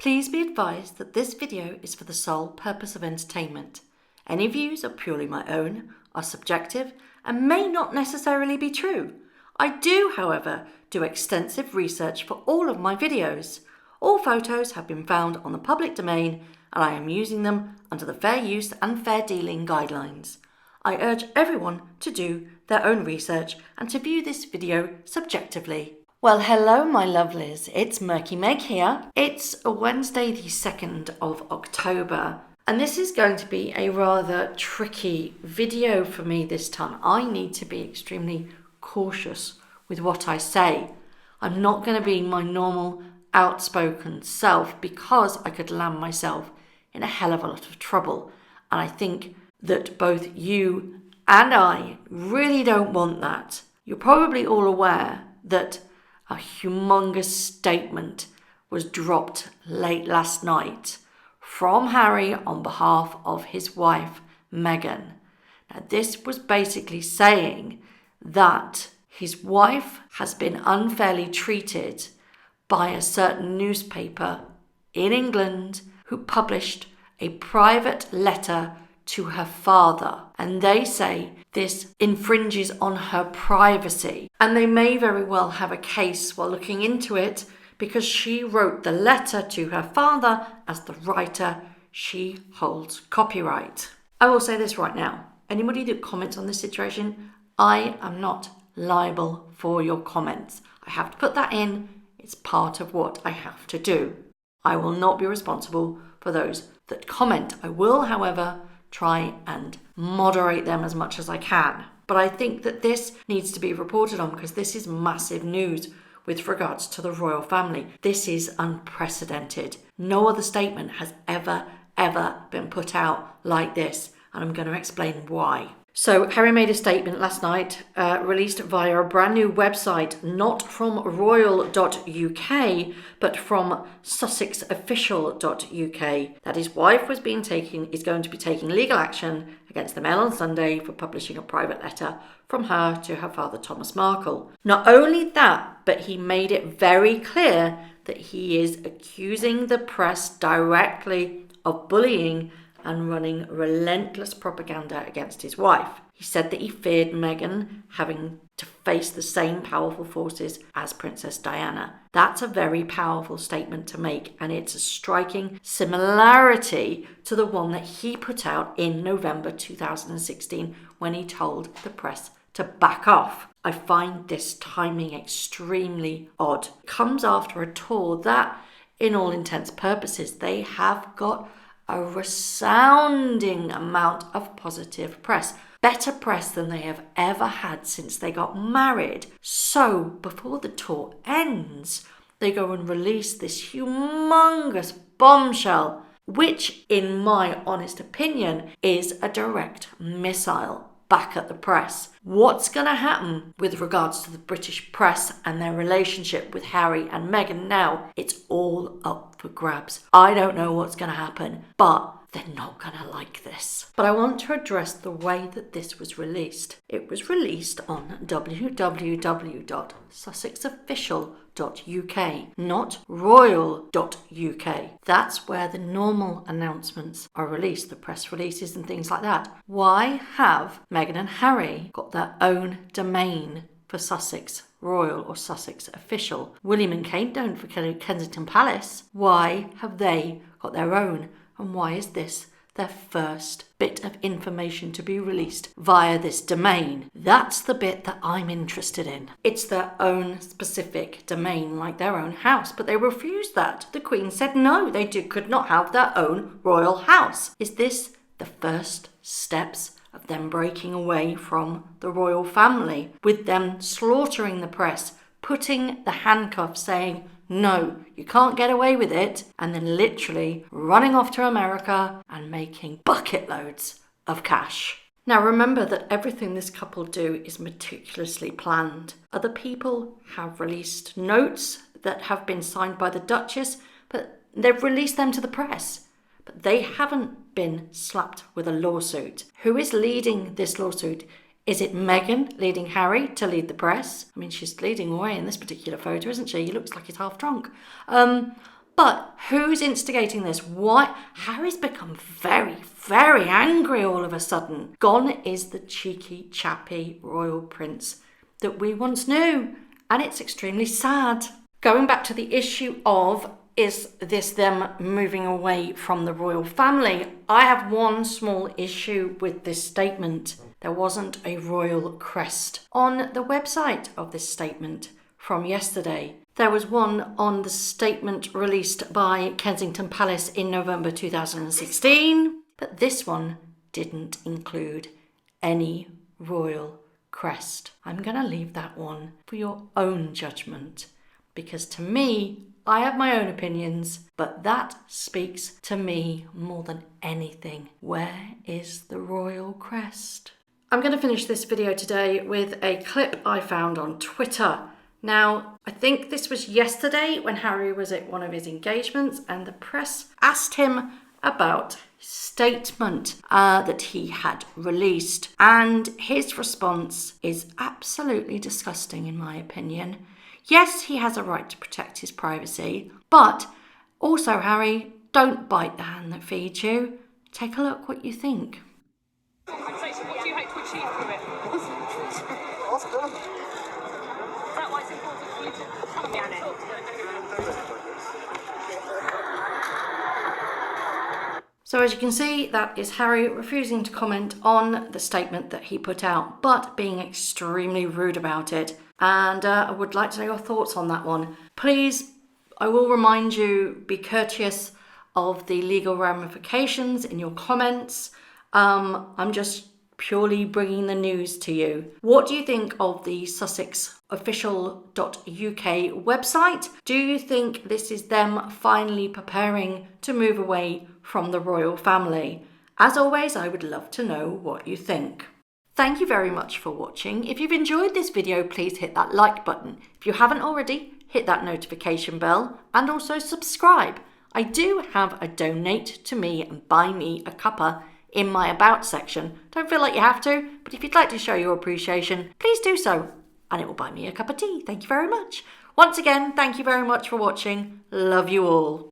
Please be advised that this video is for the sole purpose of entertainment. Any views are purely my own, are subjective, and may not necessarily be true. I do, however, do extensive research for all of my videos. All photos have been found on the public domain, and I am using them under the fair use and fair dealing guidelines. I urge everyone to do their own research and to view this video subjectively. Well, hello my lovelies, it's Murky Meg here. It's Wednesday the 2nd of October, and this is going to be a rather tricky video for me this time. I need to be extremely cautious with what I say. I'm not going to be my normal outspoken self because I could land myself in a hell of a lot of trouble, and I think that both you and I really don't want that. You're probably all aware that a humongous statement was dropped late last night from Harry on behalf of his wife, Meghan. Now, this was basically saying that his wife has been unfairly treated by a certain newspaper in England who published a private letter to her father, and they say this infringes on her privacy, and they may very well have a case while looking into it because she wrote the letter to her father. As the writer, she holds copyright. I will say this right now, anybody that comments on this situation, I am not liable for your comments. I have to put that in, it's part of what I have to do. I will not be responsible for those that comment. I will, however, try and moderate them as much as I can. But I think that this needs to be reported on because this is massive news with regards to the royal family. This is unprecedented. No other statement has ever been put out like this, and I'm going to explain why. So Harry made a statement last night, released via a brand new website, not from royal.uk, but from sussexofficial.uk, that his wife is going to be taking legal action against the Mail on Sunday for publishing a private letter from her to her father, Thomas Markle. Not only that, but he made it very clear that he is accusing the press directly of bullying and running relentless propaganda against his wife. He said that he feared Meghan having to face the same powerful forces as Princess Diana. That's a very powerful statement to make, and it's a striking similarity to the one that he put out in November 2016 when he told the press to back off. I find this timing extremely odd. It comes after a tour that, in all intents and purposes, they have got a resounding amount of positive press. Better press than they have ever had since they got married. So, before the tour ends, they go and release this humongous bombshell, which, in my honest opinion, is a direct missile back at the press. What's going to happen with regards to the British press and their relationship with Harry and Meghan now? It's all up for grabs. I don't know what's going to happen, but they're not going to like this. But I want to address the way that this was released. It was released on www.sussexofficial.uk, not royal.uk. That's where the normal announcements are released, the press releases and things like that. Why have Meghan and Harry got their own domain for Sussex Royal or Sussex Official? William and Kate don't for Kensington Palace. Why have they got their own? And why is this their first bit of information to be released via this domain? That's the bit that I'm interested in. It's their own specific domain, like their own house, but they refused that. The Queen said no, they could not have their own royal house. Is this the first steps of them breaking away from the royal family, with them slaughtering the press, putting the handcuffs, saying, no, you can't get away with it, and then literally running off to America and making bucket loads of cash? Now remember that everything this couple do is meticulously planned. Other people have released notes that have been signed by the Duchess, but they've released them to the press. But they haven't been slapped with a lawsuit. Who is leading this lawsuit? Is it Meghan leading Harry to lead the press? I mean, she's leading away in this particular photo, isn't she? He looks like he's half drunk. But who's instigating this? Why? Harry's become very, very angry all of a sudden. Gone is the cheeky, chappy royal prince that we once knew, and it's extremely sad. Going back to the issue of, is this them moving away from the royal family? I have one small issue with this statement. There wasn't a royal crest on the website of this statement from yesterday. There was one on the statement released by Kensington Palace in November 2016, but this one didn't include any royal crest. I'm going to leave that one for your own judgment, because to me, I have my own opinions, but that speaks to me more than anything. Where is the royal crest? I'm going to finish this video today with a clip I found on Twitter. Now, I think this was yesterday when Harry was at one of his engagements and the press asked him about his statement that he had released. And his response is absolutely disgusting, in my opinion. Yes, he has a right to protect his privacy, but also, Harry, don't bite the hand that feeds you. Take a look what you think. What do you hope to achieve from it? Is that why it's important for you to come down it? So as you can see, that is Harry refusing to comment on the statement that he put out, but being extremely rude about it. And I would like to know your thoughts on that one. Please, I will remind you, be courteous of the legal ramifications in your comments. I'm just purely bringing the news to you. What do you think of the Sussex official.uk website? Do you think this is them finally preparing to move away from the royal family? As always, I would love to know what you think. Thank you very much for watching. If you've enjoyed this video, please hit that like button. If you haven't already, hit that notification bell and also subscribe. I do have a donate to me and buy me a cuppa in my about section. Don't feel like you have to, but if you'd like to show your appreciation, please do so, and it will buy me a cup of tea. Thank you very much. Once again, thank you very much for watching. Love you all.